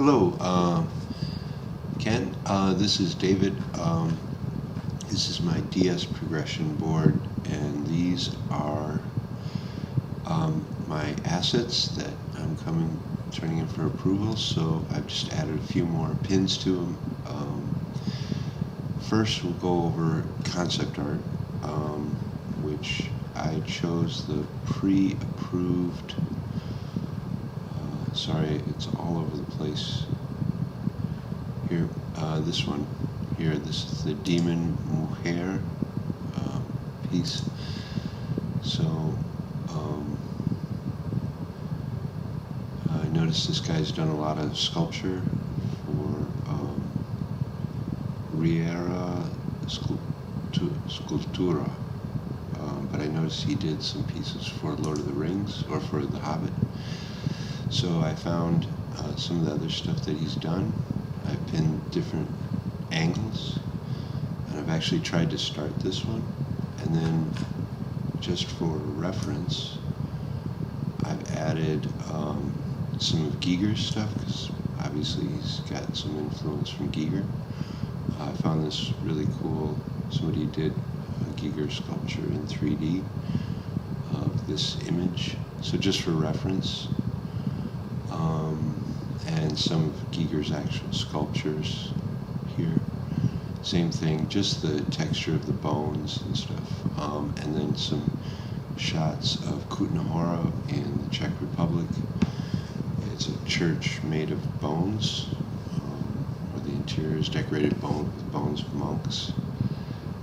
Hello, Ken. This is David. This is my DS progression board, and these are my assets that I'm turning in for approval. So I've just added a few more pins to them. First, we'll go over concept art, which I chose the pre-approved. Sorry, it's all over the place. Here, this one here, this is the Demon Mujer piece. So I noticed this guy's done a lot of sculpture for Riera Scultura, but I noticed he did some pieces for Lord of the Rings or for The Hobbit. So I found some of the other stuff that he's done. I've pinned different angles, and I've actually tried to start this one, and then just for reference, I've added some of Giger's stuff, because obviously he's got some influence from Giger. I found this really cool. Somebody did a Giger sculpture in 3D of this image, so just for reference. And some of Giger's actual sculptures here. Same thing, just the texture of the bones and stuff. And then some shots of Kutna Hora in the Czech Republic. It's a church made of bones, where the interior is decorated with bones of monks.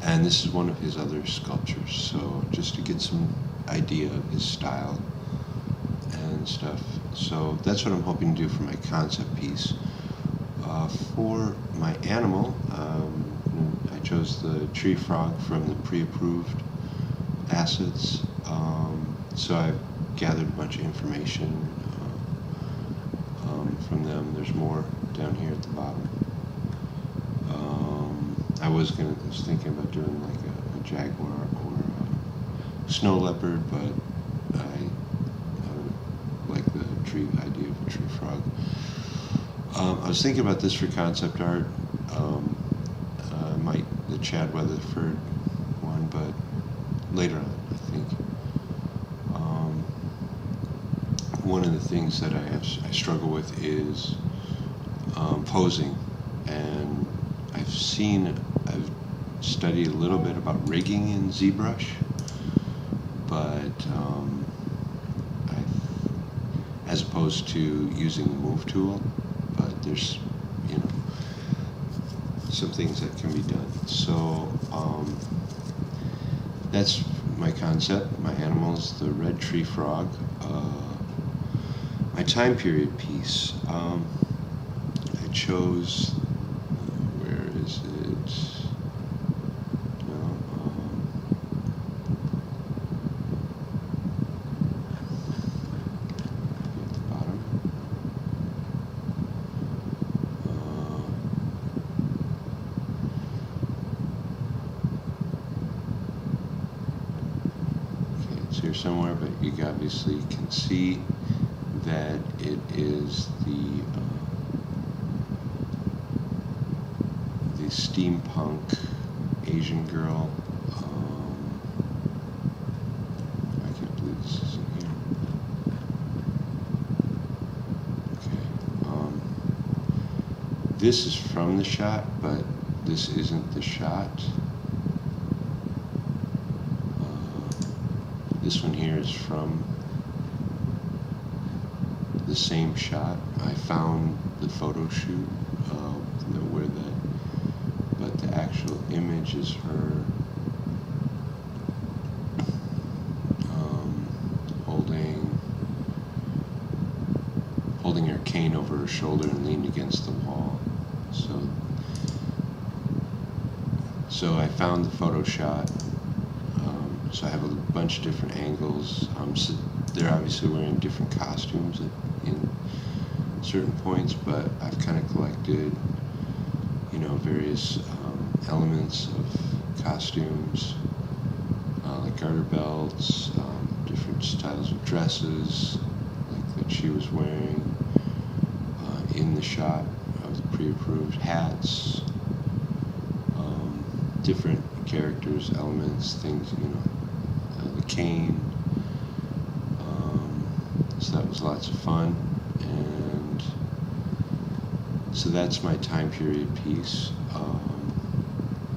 And this is one of his other sculptures, so just to get some idea of his style and stuff. So that's what I'm hoping to do for my concept piece. For my animal, I chose the tree frog from the pre-approved assets. So I've gathered a bunch of information from them. There's more down here at the bottom. I was thinking about doing like a jaguar or a snow leopard, but I like the idea of a tree frog. I was thinking about this for concept art. The Chad Weatherford one, but later on, I think. One of the things that I struggle with is posing, and I've studied a little bit about rigging in ZBrush, but as opposed to using the move tool, but there's some things that can be done. So that's my concept. My animals, the red tree frog. My time period piece. I chose. Where is it? No. At the bottom. Here somewhere, but you obviously can see that it is the steampunk Asian girl. I can't believe this isn't here. Okay. This is from the shot, but this isn't the shot. This one here is from the same shot. I found the photo shoot where but the actual image is her holding her cane over her shoulder and leaned against the wall. So I found the photo shot. So I have a bunch of different angles. So they're obviously wearing different costumes in certain points, but I've kind of collected, various elements of costumes, like garter belts, different styles of dresses, like that she was wearing in the shot of the pre-approved hats, different characters, elements, things, the cane. So that was lots of fun, and so that's my time period piece.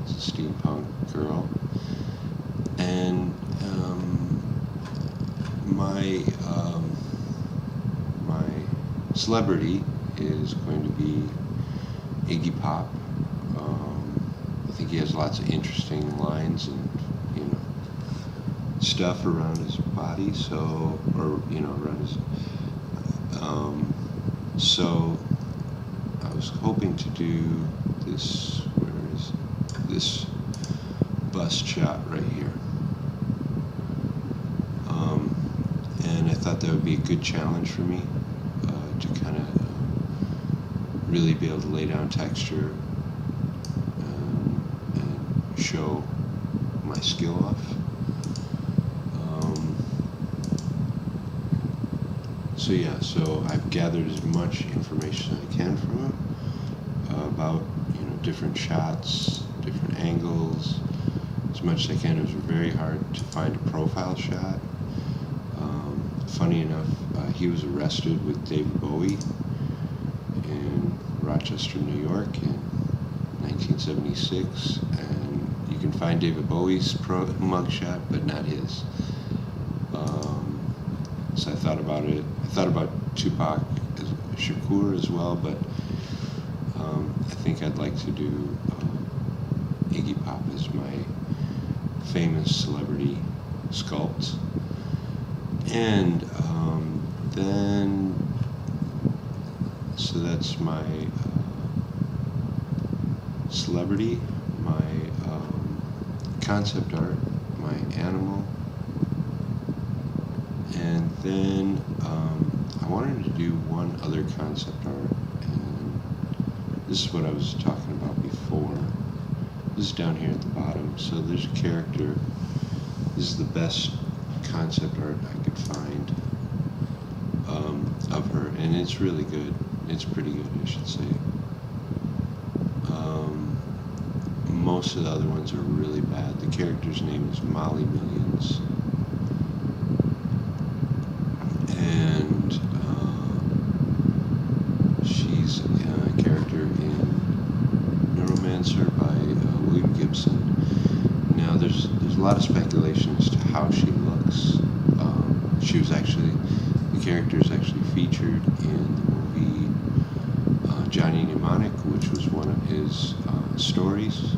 It's a steampunk girl, and my celebrity is going to be Iggy Pop. I think he has lots of interesting lines and stuff around his body, around his. So I was hoping to do this. Where is this bust shot right here? And I thought that would be a good challenge for me to kind of really be able to lay down texture and show my skill off. So I've gathered as much information as I can from him about different shots, different angles, as much as I can. It was very hard to find a profile shot. Funny enough, he was arrested with David Bowie in Rochester, New York in 1976, and you can find David Bowie's mugshot, but not his. So I thought about it. I thought about Tupac Shakur as well, but I think I'd like to do Iggy Pop as my famous celebrity sculpt. And then, so that's my celebrity, my concept art, my animal. And then I wanted to do one other concept art, and this is what I was talking about before. This is down here at the bottom. So there's a character. This is the best concept art I could find of her, and it's really good. It's pretty good, I should say. Most of the other ones are really bad. The character's name is Molly Millions. And she's a character in Neuromancer by William Gibson. Now, there's a lot of speculation as to how she looks. The character is actually featured in the movie Johnny Mnemonic, which was one of his stories,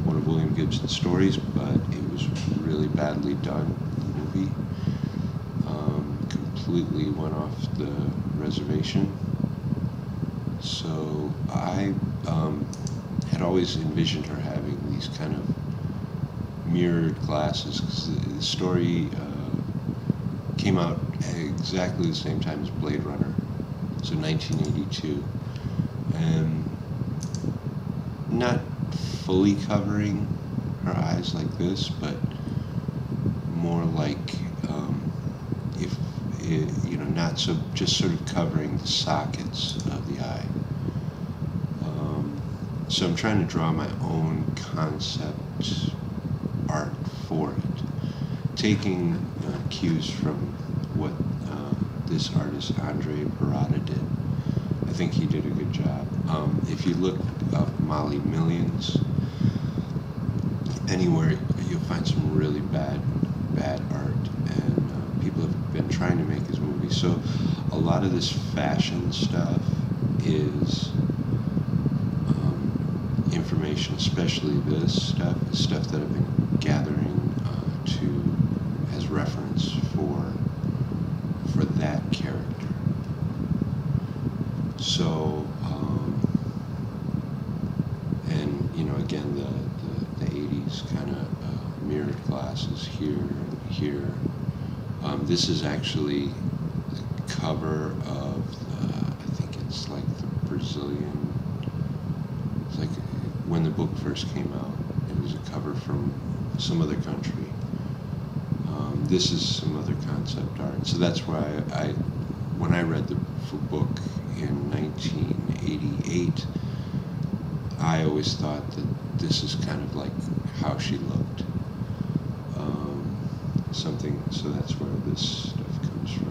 one of William Gibson's stories, but it was really badly done, the movie. Completely went off the reservation. So I had always envisioned her having these kind of mirrored glasses, because the story came out exactly the same time as Blade Runner, so 1982, and not fully covering her eyes like this, but more like not so, just sort of covering the sockets of the eye. So I'm trying to draw my own concept art for it, taking cues from what this artist Andre Parada did. I think he did a good job. If you look up Molly Millions anywhere, you'll find some really bad art, and people have been trying to make his movie. So a lot of this fashion stuff is information, especially this stuff, is stuff that I've been gathering as reference for that character. So, and again, the 80s kind of mirrored glasses here and here. This is actually the cover of I think it's like the Brazilian. It's like when the book first came out, it was a cover from some other country. This is some other concept art. So that's why I when I read the book in 1988, I always thought that this is kind of like how she looked. Something, so that's where this stuff comes from.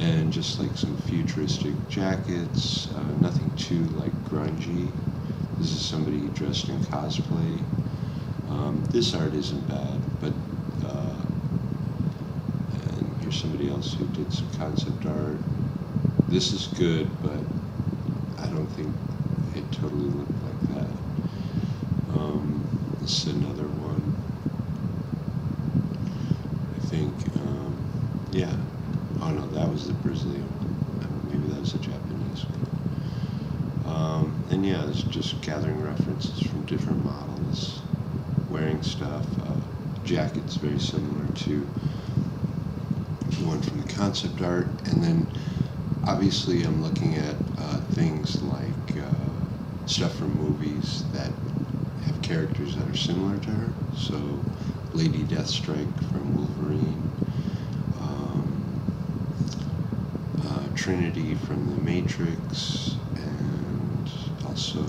And just like some futuristic jackets, nothing too like grungy. This is somebody dressed in cosplay. This art isn't bad, but and here's somebody else who did some concept art. This is good, but I don't think it totally looked like that. This is another one. I think, yeah. Oh no, that was the Brazilian one. Maybe that was the Japanese one. And yeah, it's just gathering references from different models, wearing stuff. Jackets very similar to the one from the concept art. And then obviously I'm looking at things like stuff from movies that have characters that are similar to her. So Lady Deathstrike from Wolverine, Trinity from The Matrix, and also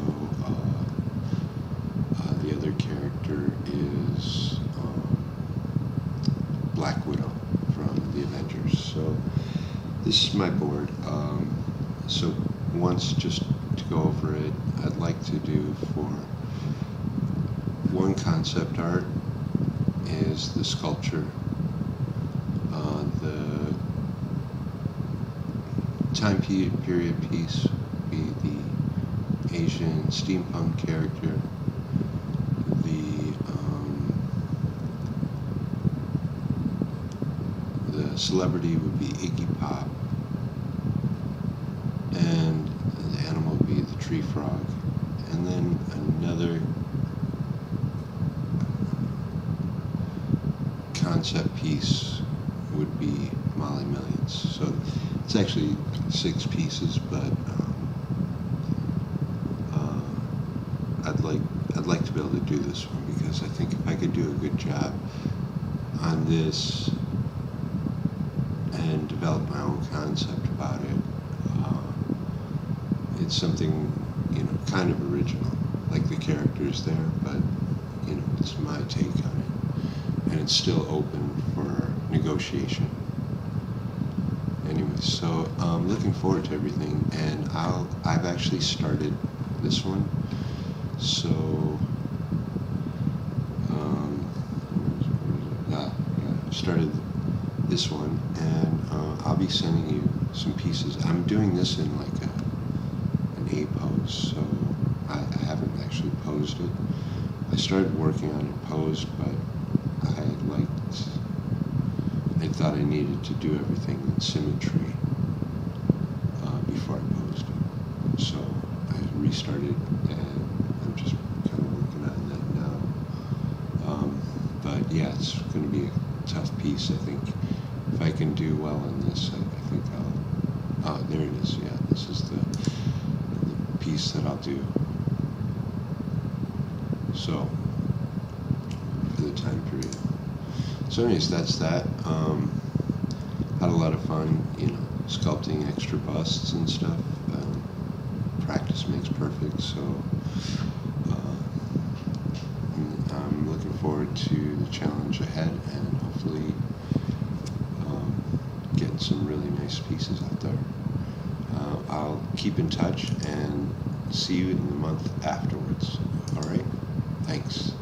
the other character is Black Widow from The Avengers. So this is my board. So once, just to go over it, I'd like to do for one concept art is the sculpture. The time period piece would be the Asian steampunk character. The celebrity would be Iggy Pop, and the animal would be the tree frog, and then another concept piece would be Molly Millions. So it's actually 6 pieces, but I'd like to be able to do this one, because I think if I could do a good job on this and develop my own concept about it, it's something, kind of original. Like the characters there, but it's my take on it, and it's still open for negotiation. Anyway, so I'm looking forward to everything, and I've actually started this one. So I've started this one, and I'll be sending you some pieces. I'm doing this in like an A pose, so I haven't actually posed it. I started working on it posed, but I thought I needed to do everything in symmetry before I posed it. So I restarted, and I'm just kind of working on that now. But yeah, it's going to be a tough piece. I think if I can do well in this, I think I'll... Oh, there it is. Yeah, this is the piece that I'll do. So, for the time period. So anyways, that's that. Had a lot of fun, sculpting extra busts and stuff. Practice makes perfect, so I'm looking forward to the challenge ahead, and hopefully getting some really nice pieces out there. I'll keep in touch and see you in the month afterwards. All right? Thanks.